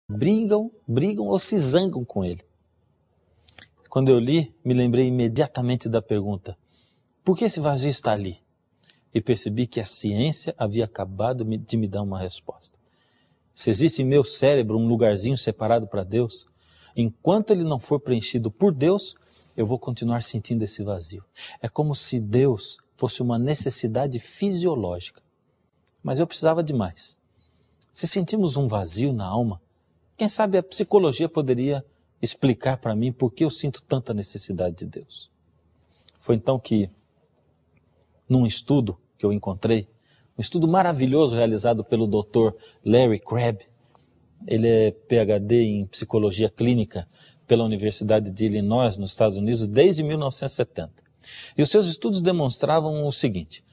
brigam ou se zangam com ele. Quando eu li, me lembrei imediatamente da pergunta: por que esse vazio está ali? E percebi que a ciência havia acabado de me dar uma resposta. Se existe em meu cérebro um lugarzinho separado para Deus, enquanto ele não for preenchido por Deus, eu vou continuar sentindo esse vazio. É como se Deus fosse uma necessidade fisiológica. Mas eu precisava de mais. Se sentimos um vazio na alma, quem sabe a psicologia poderia explicar para mim por que eu sinto tanta necessidade de Deus. Foi então que, num estudo que eu encontrei, um estudo maravilhoso realizado pelo Dr. Larry Crabb, ele é PhD em psicologia clínica pela Universidade de Illinois, nos Estados Unidos, desde 1970. E os seus estudos demonstravam o seguinte: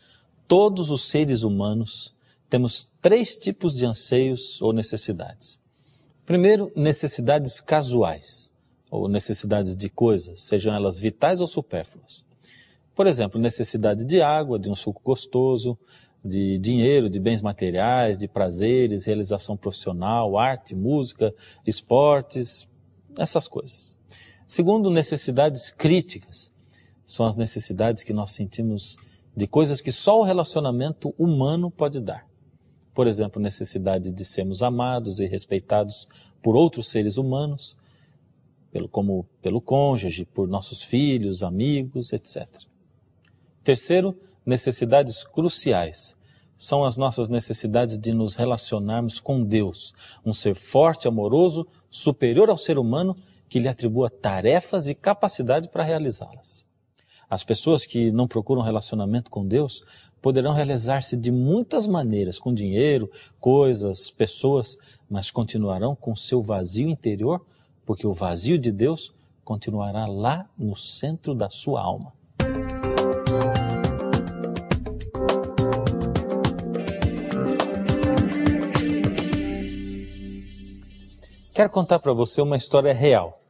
todos os seres humanos temos 3 tipos de anseios ou necessidades. Primeiro, necessidades casuais, ou necessidades de coisas, sejam elas vitais ou supérfluas. Por exemplo, necessidade de água, de um suco gostoso, de dinheiro, de bens materiais, de prazeres, realização profissional, arte, música, esportes, essas coisas. Segundo, necessidades críticas. São as necessidades que nós sentimos de coisas que só o relacionamento humano pode dar. Por exemplo, necessidade de sermos amados e respeitados por outros seres humanos, como pelo cônjuge, por nossos filhos, amigos, etc. Terceiro, necessidades cruciais. São as nossas necessidades de nos relacionarmos com Deus, um ser forte, amoroso, superior ao ser humano, que lhe atribua tarefas e capacidade para realizá-las. As pessoas que não procuram relacionamento com Deus poderão realizar-se de muitas maneiras, com dinheiro, coisas, pessoas, mas continuarão com seu vazio interior, porque o vazio de Deus continuará lá no centro da sua alma. Quero contar para você uma história real,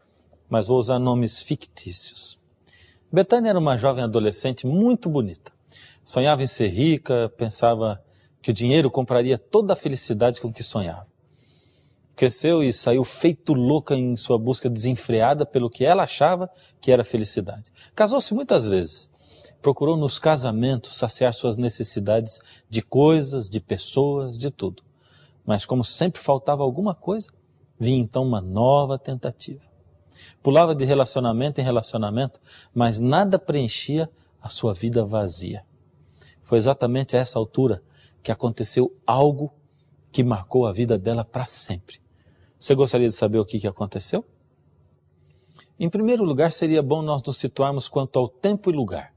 mas vou usar nomes fictícios. Betânia era uma jovem adolescente muito bonita. Sonhava em ser rica, pensava que o dinheiro compraria toda a felicidade com que sonhava. Cresceu e saiu feito louca em sua busca desenfreada pelo que ela achava que era felicidade. Casou-se muitas vezes. Procurou nos casamentos saciar suas necessidades de coisas, de pessoas, de tudo. Mas como sempre faltava alguma coisa, vinha então uma nova tentativa. Pulava de relacionamento em relacionamento, mas nada preenchia a sua vida vazia. Foi exatamente a essa altura que aconteceu algo que marcou a vida dela para sempre. Você gostaria de saber o que aconteceu? Em primeiro lugar, seria bom nós nos situarmos quanto ao tempo e lugar.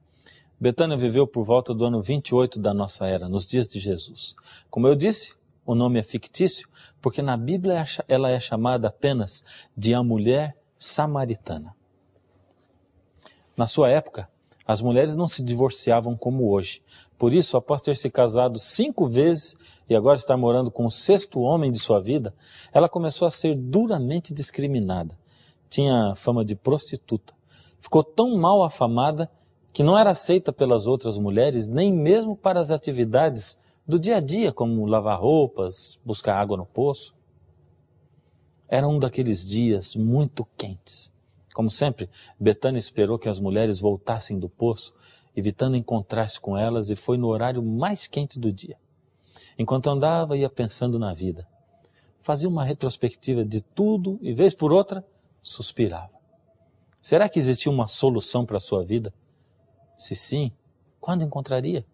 Betânia viveu por volta do ano 28 da nossa era, nos dias de Jesus. Como eu disse, o nome é fictício, porque na Bíblia ela é chamada apenas de a mulher samaritana. Na sua época, as mulheres não se divorciavam como hoje. Por isso, após ter se casado 5 vezes e agora estar morando com o 6º homem de sua vida, ela começou a ser duramente discriminada. Tinha fama de prostituta. Ficou tão mal afamada que não era aceita pelas outras mulheres, nem mesmo para as atividades do dia a dia, como lavar roupas, buscar água no poço. Era um daqueles dias muito quentes. Como sempre, Betânia esperou que as mulheres voltassem do poço, evitando encontrar-se com elas, e foi no horário mais quente do dia. Enquanto andava, ia pensando na vida. Fazia uma retrospectiva de tudo e, vez por outra, suspirava. Será que existia uma solução para a sua vida? Se sim, quando encontraria?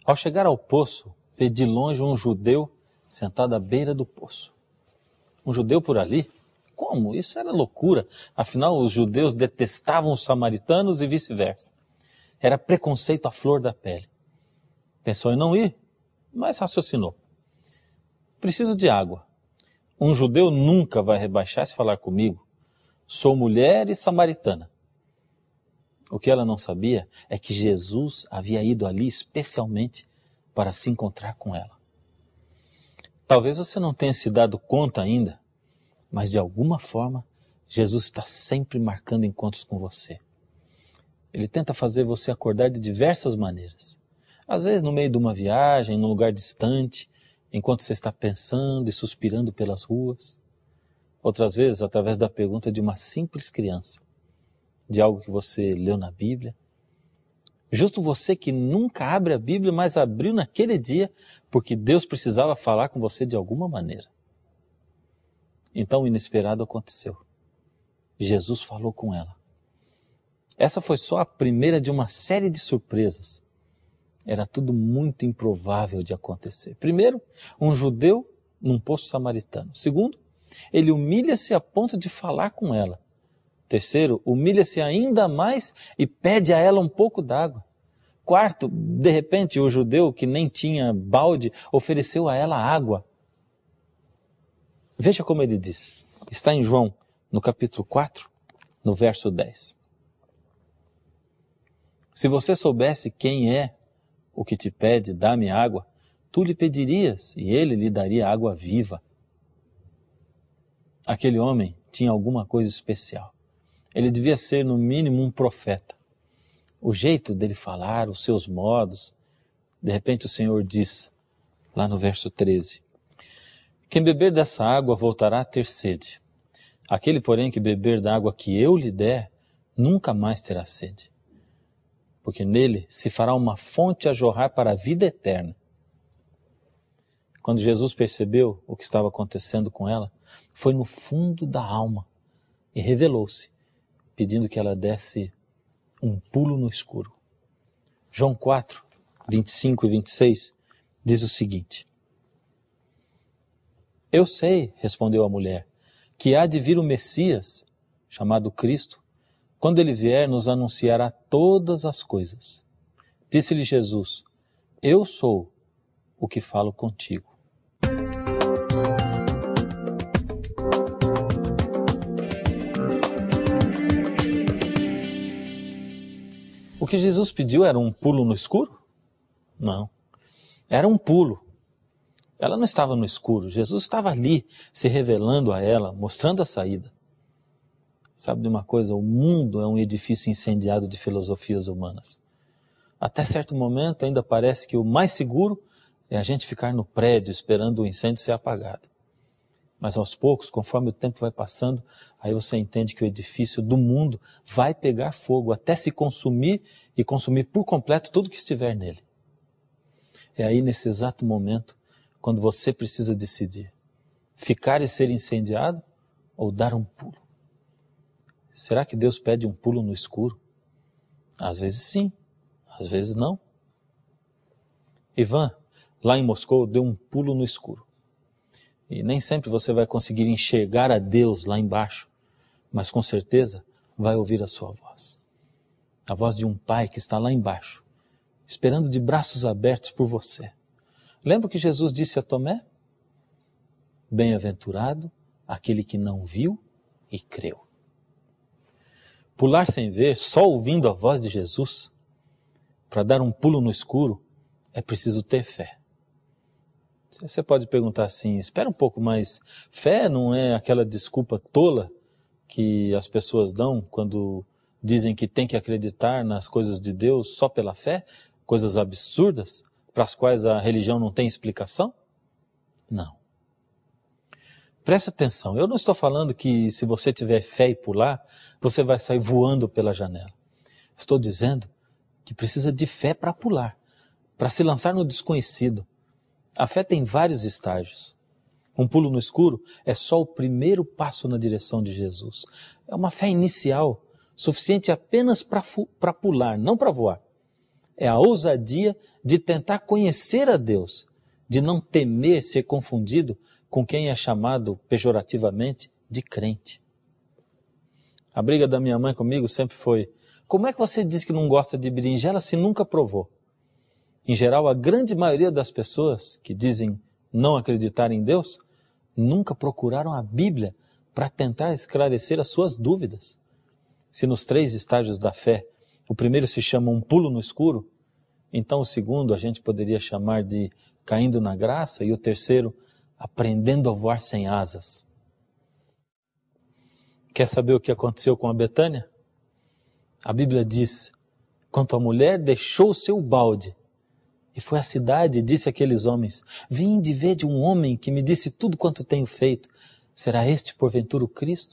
Ao chegar ao poço, vê de longe um judeu sentado à beira do poço. Um judeu por ali? Como? Isso era loucura. Afinal, os judeus detestavam os samaritanos e vice-versa. Era preconceito à flor da pele. Pensou em não ir, mas raciocinou. Preciso de água. Um judeu nunca vai rebaixar-se e falar comigo. Sou mulher e samaritana. O que ela não sabia é que Jesus havia ido ali especialmente para se encontrar com ela. Talvez você não tenha se dado conta ainda, mas de alguma forma, Jesus está sempre marcando encontros com você. Ele tenta fazer você acordar de diversas maneiras. Às vezes no meio de uma viagem, num lugar distante, enquanto você está pensando e suspirando pelas ruas. outras vezes através da pergunta de uma simples criança, de algo que você leu na Bíblia. Justo você que nunca abre a Bíblia, mas abriu naquele dia, porque Deus precisava falar com você de alguma maneira. Então o inesperado aconteceu. Jesus falou com ela. Essa foi só a primeira de uma série de surpresas. Era tudo muito improvável de acontecer. Primeiro, um judeu num poço samaritano. Segundo, ele humilha-se a ponto de falar com ela. Terceiro, humilha-se ainda mais e pede a ela um pouco d'água. Quarto, de repente, o judeu que nem tinha balde ofereceu a ela água. Veja como ele diz. Está em João, no capítulo 4, no verso 10. Se você soubesse quem é o que te pede, dá-me água, tu lhe pedirias e ele lhe daria água viva. Aquele homem tinha alguma coisa especial. Ele devia ser, no mínimo, um profeta. O jeito dele falar, os seus modos. De repente o Senhor diz, lá no verso 13, quem beber dessa água voltará a ter sede. Aquele, porém, que beber da água que eu lhe der, nunca mais terá sede. Porque nele se fará uma fonte a jorrar para a vida eterna. Quando Jesus percebeu o que estava acontecendo com ela, foi no fundo da alma e revelou-se, pedindo que ela desse um pulo no escuro. João 4, 25 e 26 diz o seguinte: eu sei, respondeu a mulher, que há de vir o Messias, chamado Cristo. Quando ele vier, nos anunciará todas as coisas. Disse-lhe Jesus, eu sou o que falo contigo. O que Jesus pediu era um pulo no escuro? Não, era um pulo. Ela não estava no escuro, Jesus estava ali, se revelando a ela, mostrando a saída. Sabe de uma coisa? O mundo é um edifício incendiado de filosofias humanas. Até certo momento ainda parece que o mais seguro é a gente ficar no prédio esperando o incêndio ser apagado. Mas aos poucos, conforme o tempo vai passando, aí você entende que o edifício do mundo vai pegar fogo até se consumir e consumir por completo tudo que estiver nele. É aí nesse exato momento quando você precisa decidir, ficar e ser incendiado ou dar um pulo. Será que Deus pede um pulo no escuro? Às vezes sim, às vezes não. Ivan, lá em Moscou, deu um pulo no escuro. E nem sempre você vai conseguir enxergar a Deus lá embaixo, mas com certeza vai ouvir a sua voz. A voz de um pai que está lá embaixo, esperando de braços abertos por você. Lembra o que Jesus disse a Tomé? Bem-aventurado aquele que não viu e creu. Pular sem ver, só ouvindo a voz de Jesus, para dar um pulo no escuro, é preciso ter fé. Você pode perguntar assim, espera um pouco, mas fé não é aquela desculpa tola que as pessoas dão quando dizem que tem que acreditar nas coisas de Deus só pela fé? Coisas absurdas? Para as quais a religião não tem explicação? Não. Preste atenção, eu não estou falando que se você tiver fé e pular, você vai sair voando pela janela. Estou dizendo que precisa de fé para pular, para se lançar no desconhecido. A fé tem vários estágios. Um pulo no escuro é só o primeiro passo na direção de Jesus. É uma fé inicial, suficiente apenas para pular, não para voar. É a ousadia de tentar conhecer a Deus, de não temer ser confundido com quem é chamado pejorativamente de crente. A briga da minha mãe comigo sempre foi, como é que você diz que não gosta de berinjela se nunca provou? Em geral, a grande maioria das pessoas que dizem não acreditar em Deus, nunca procuraram a Bíblia para tentar esclarecer as suas dúvidas. Se nos 3 estágios da fé, o primeiro se chama um pulo no escuro, então o segundo a gente poderia chamar de caindo na graça e o terceiro aprendendo a voar sem asas. Quer saber o que aconteceu com a Betânia? A Bíblia diz, quanto a mulher deixou o seu balde e foi à cidade e disse àqueles homens, vinde ver de um homem que me disse tudo quanto tenho feito. Será este, porventura, o Cristo?